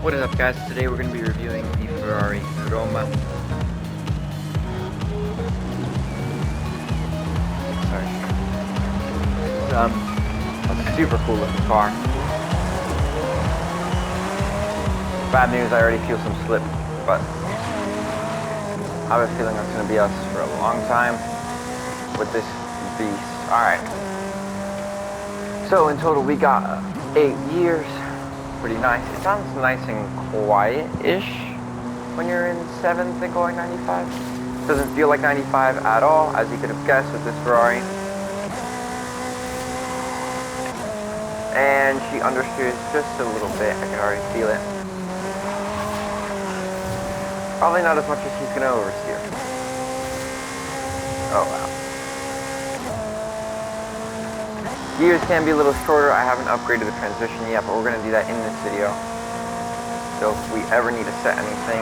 What is up, guys? Today we're going to be reviewing the Ferrari Roma. Sorry. It's a super cool looking car. Bad news, I already feel some slip, but I have a feeling that's going to be us for a long time with this beast. Alright. So in total we got 8 years. Pretty nice. It sounds nice and quiet-ish when you're in 7th and going 95. Doesn't feel like 95 at all, as you could have guessed with this Ferrari. And she understeers just a little bit. I can already feel it. Probably not as much as she's going to oversteer. Oh wow. Gears can be a little shorter. I haven't upgraded the transmission yet, but we're going to do that in this video. So if we ever need to set anything,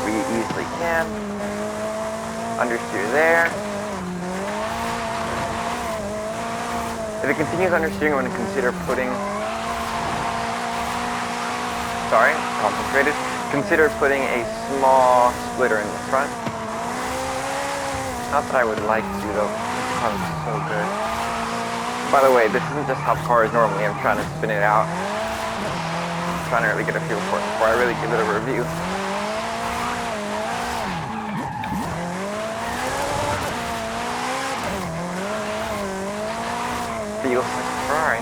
we easily can. Understeer there. If it continues understeering, I'm going to consider putting... Consider putting a small splitter in the front. Not that I would like to, though. Sounds so good. By the way, this isn't just how the car is normally. I'm trying to spin it out. I'm trying to really get a feel for it before I really give it a review. Feels like a Ferrari.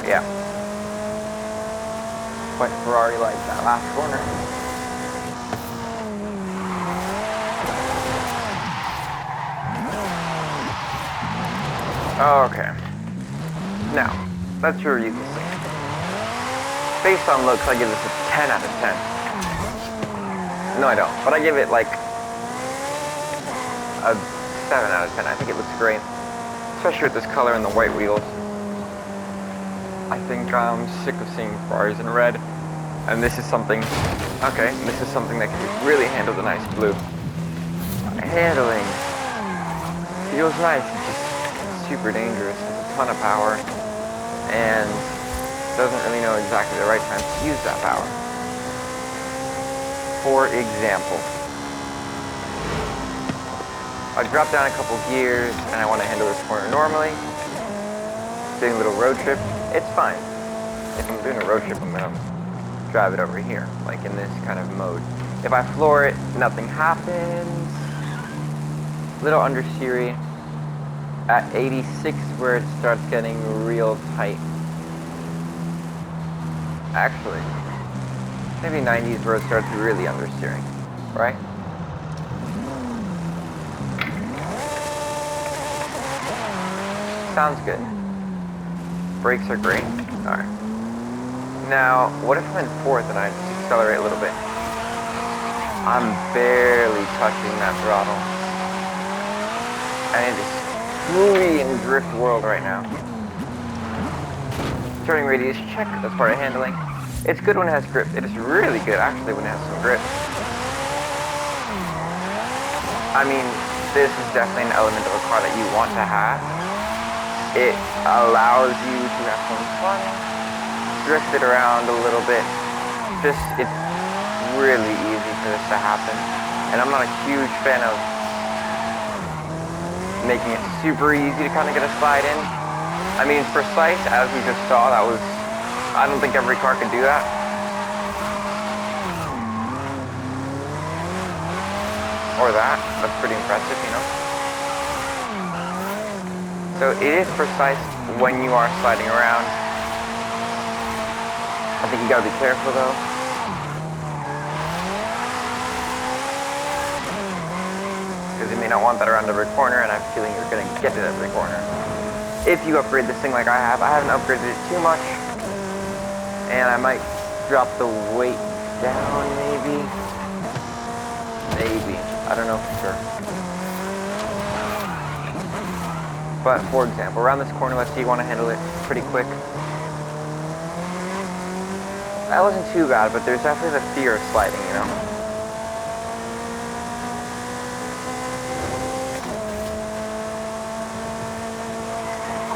Yeah. Quite Ferrari-like that last corner. Okay. Now, let's review this thing. Based on looks, I give this a 10 out of 10. No, I don't. But I give it like a 7 out of 10. I think it looks great. Especially with this color and the white wheels. I think I'm sick of seeing Ferraris in red. And this is something... Okay, this is something that can really handle the nice blue. Handling. Feels nice. It's just super dangerous, has a ton of power, and doesn't really know exactly the right time to use that power. For example, I drop down a couple gears and I want to handle this corner normally. Doing a little road trip, it's fine. If I'm doing a road trip, I'm going to drive it over here, like in this kind of mode. If I floor it, nothing happens. Little understeery. At 86, where it starts getting real tight. Actually, maybe 90s where it starts really understeering, right? Sounds good. Brakes are great. Alright. Now, what if I'm in 4th and I just accelerate a little bit? I'm barely touching that throttle. And it is in drift world right now. Turning radius check, that's part of handling. It's good when it has grip. It is really good actually when it has some grip. I mean, this is definitely an element of a car that you want to have. It allows you to have some fun, drift it around a little bit. It's really easy for this to happen. And I'm not a huge fan of making it super easy to kind of get a slide in. I mean, it's precise, as we just saw. That was, I don't think every car could do that. Or that. That's pretty impressive, you know. So it is precise when you are sliding around. I think you gotta be careful though. Because you may not want that around every corner, and I have a feeling you're going to get it every corner. If you upgrade this thing like I haven't upgraded it too much, and I might drop the weight down, maybe. I don't know for sure. But for example, around this corner, let's say you want to handle it pretty quick. That wasn't too bad, but there's definitely the fear of sliding, you know.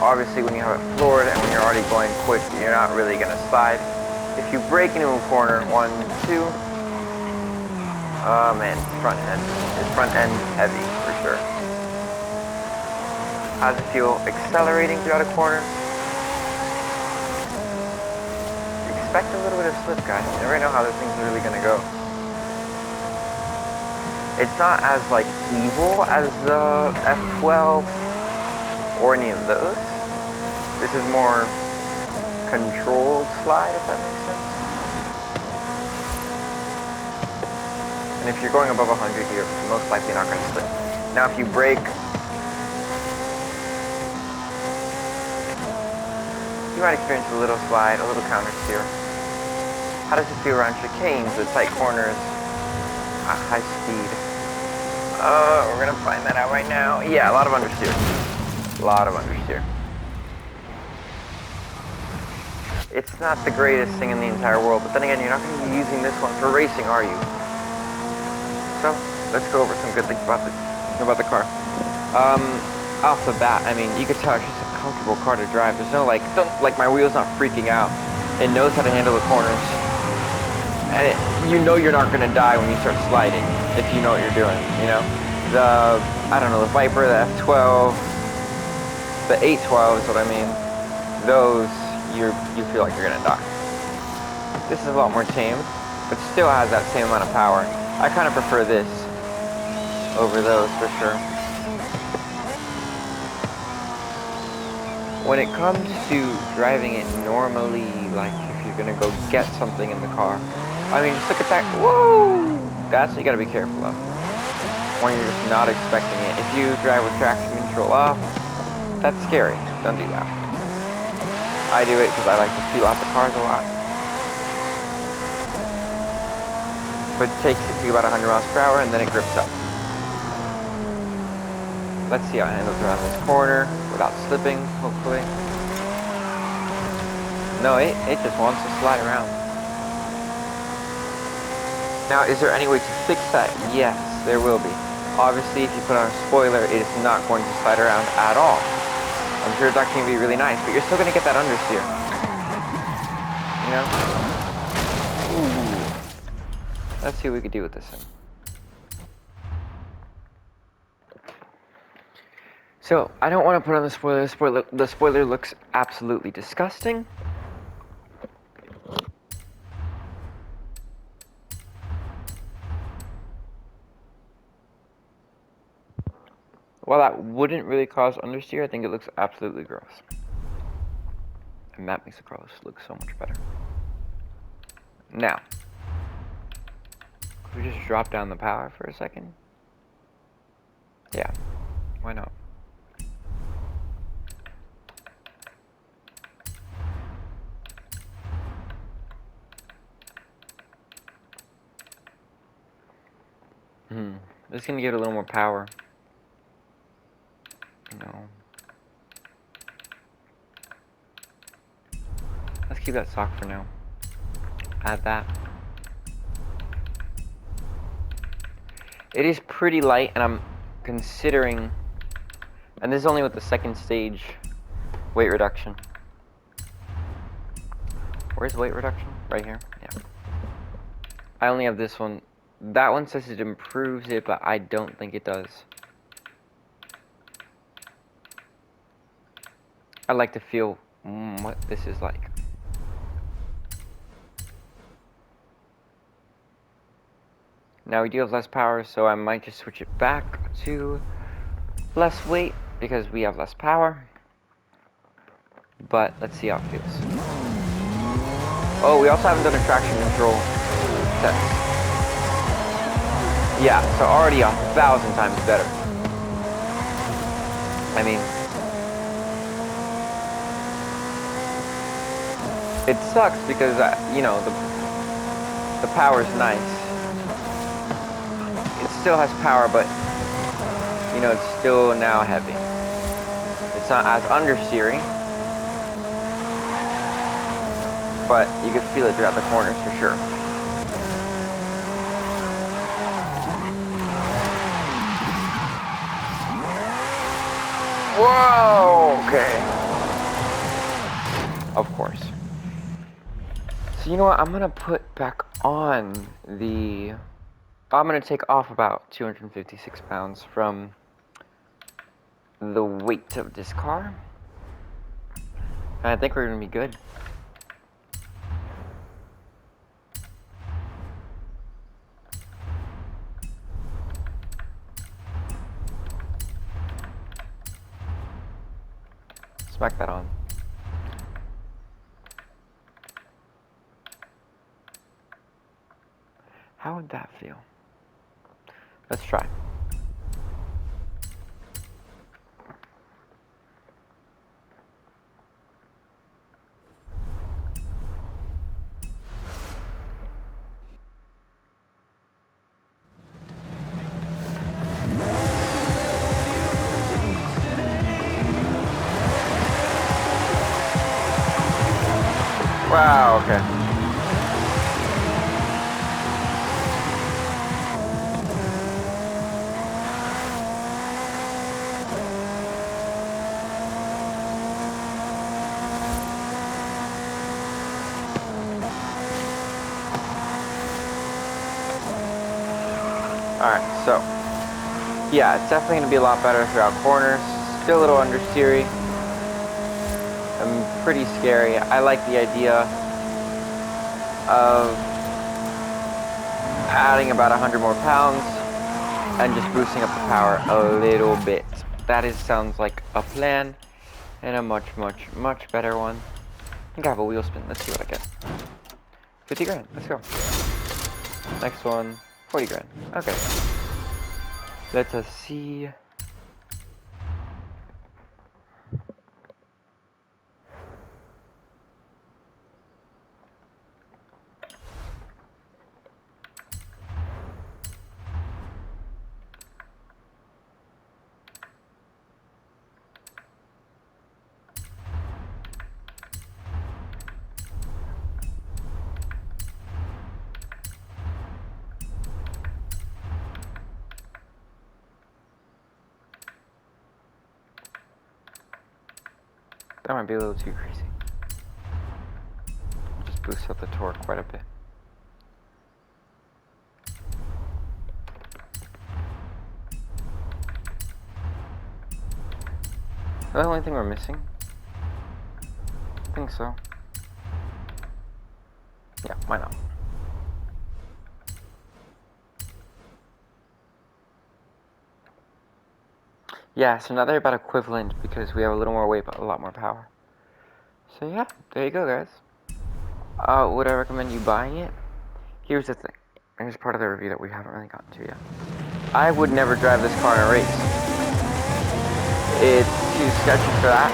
obviously when you have it floored and when you're already going quick, you're not really going to slide. If you break into a corner, 1, 2, oh man, it's front end heavy for sure. How does it feel accelerating throughout a corner? Expect a little bit of slip, guys. You never know how this thing's really going to go. It's not as like evil as the F12 or any of those. This is more controlled slide, if that makes sense. And if you're going above 100, you're most likely not going to slip. Now if you brake, you might experience a little slide, a little counter steer. How does it feel around chicanes, the tight corners, at high speed? We're going to find that out right now. Yeah, a lot of understeer. A lot of understeer. It's not the greatest thing in the entire world, but then again, you're not going to be using this one for racing, are you? So, let's go over some good things about the car. Off the bat, I mean, you could tell it's just a comfortable car to drive. There's no, like my wheel's not freaking out. It knows how to handle the corners. And you know you're not going to die when you start sliding, if you know what you're doing, you know? I don't know, the Viper, the F12, the 812 is what I mean. Those, you feel like you're going to die. This is a lot more tame, but still has that same amount of power. I kind of prefer this over those for sure. When it comes to driving it normally, like if you're going to go get something in the car, I mean, just look at that. Whoa! That's what you gotta be careful of. When you're just not expecting it. If you drive with traction control off, that's scary. Don't do that. I do it because I like to feel out the cars a lot. But it takes it to about 100 miles per hour and then it grips up. Let's see how it handles around this corner without slipping, hopefully. No, it just wants to slide around. Now, is there any way to fix that? Yes, there will be. Obviously, if you put on a spoiler, it is not going to slide around at all. I'm sure it's actually going to be really nice, but you're still going to get that understeer. You know? Ooh. Let's see what we can do with this thing. So, I don't want to put on the spoiler. The spoiler looks absolutely disgusting. While that wouldn't really cause understeer, I think it looks absolutely gross. And that makes the car look so much better. Now, could we just drop down the power for a second? Yeah, why not? This is going to give it a little more power. No. Let's keep that stock for now. Add that. It is pretty light, and I'm considering, and this is only with the second stage weight reduction. Where's weight reduction? Right here? Yeah. I only have this one. That one says it improves it, but I don't think it does. I'd like to feel what this is like. Now we do have less power, so I might just switch it back to less weight because we have less power. But let's see how it feels. Oh, we also haven't done a traction control test. Yeah, so already 1,000 times better. I mean, it sucks because, you know, the power's nice. It still has power, but, you know, it's still now heavy. It's not as understeering, but you can feel it throughout the corners for sure. Whoa, okay. Of course. So you know what? I'm gonna put back on the... I'm gonna take off about 256 pounds from the weight of this car. And I think we're gonna be good. Smack that on. How would that feel? Let's try. Wow, okay. Alright, so yeah, it's definitely going to be a lot better throughout corners. Still a little understeery. Pretty scary. I like the idea of adding about 100 more pounds and just boosting up the power a little bit. That sounds like a plan, and a much better one. I think I have a wheel spin. Let's see what I get. 50 grand. Let's go. Next one, 40 grand. Okay. Let us see. That might be a little too crazy. Just boost up the torque quite a bit. Is that the only thing we're missing? I think so. Yeah, why not? Yeah, so now they're about equivalent because we have a little more weight but a lot more power. So yeah, there you go, guys. Would I recommend you buying it? Here's the thing. Here's part of the review that we haven't really gotten to yet. I would never drive this car in a race. It's too sketchy for that.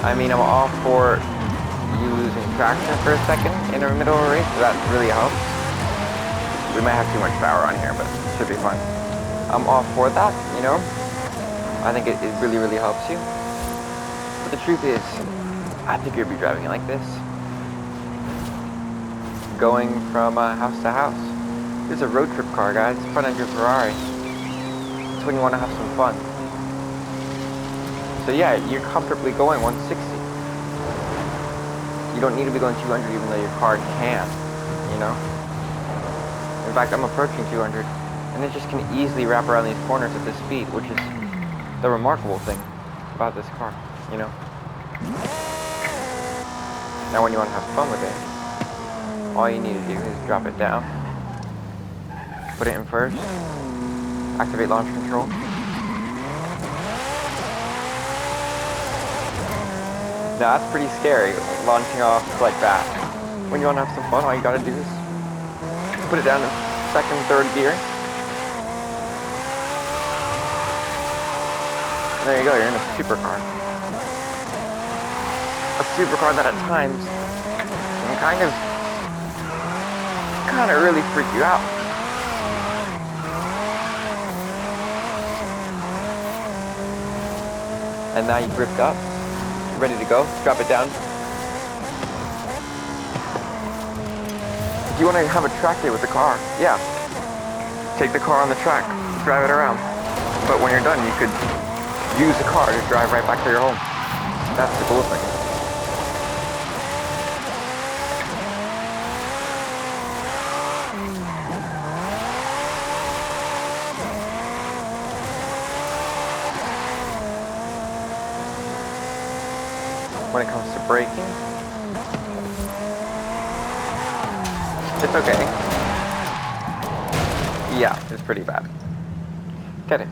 I mean, I'm all for you losing traction for a second in the middle of a race, so that really helps. We might have too much power on here, but it should be fine. I'm all for that, you know? I think it really helps you. But the truth is, I think you'd be driving it like this. Going from house to house. This is a road trip car, guys. Front engine Ferrari. It's when you want to have some fun. So yeah, you're comfortably going 160. You don't need to be going 200 even though your car can, you know? In fact, I'm approaching 200, and it just can easily wrap around these corners at this speed, which is the remarkable thing about this car, you know? Now when you want to have fun with it, all you need to do is drop it down, put it in first, activate launch control. Now that's pretty scary, launching off like that. When you want to have some fun, all you gotta do is put it down in second, third gear. And there you go, you're in a supercar. A supercar that at times can kind of really freak you out. And now you've gripped up, you're ready to go, drop it down. If you want to have a track day with the car, yeah, take the car on the track, drive it around. But when you're done, you could use the car to drive right back to your home. That's the cool thing. When it comes to braking, it's okay. Yeah, it's pretty bad. Get it.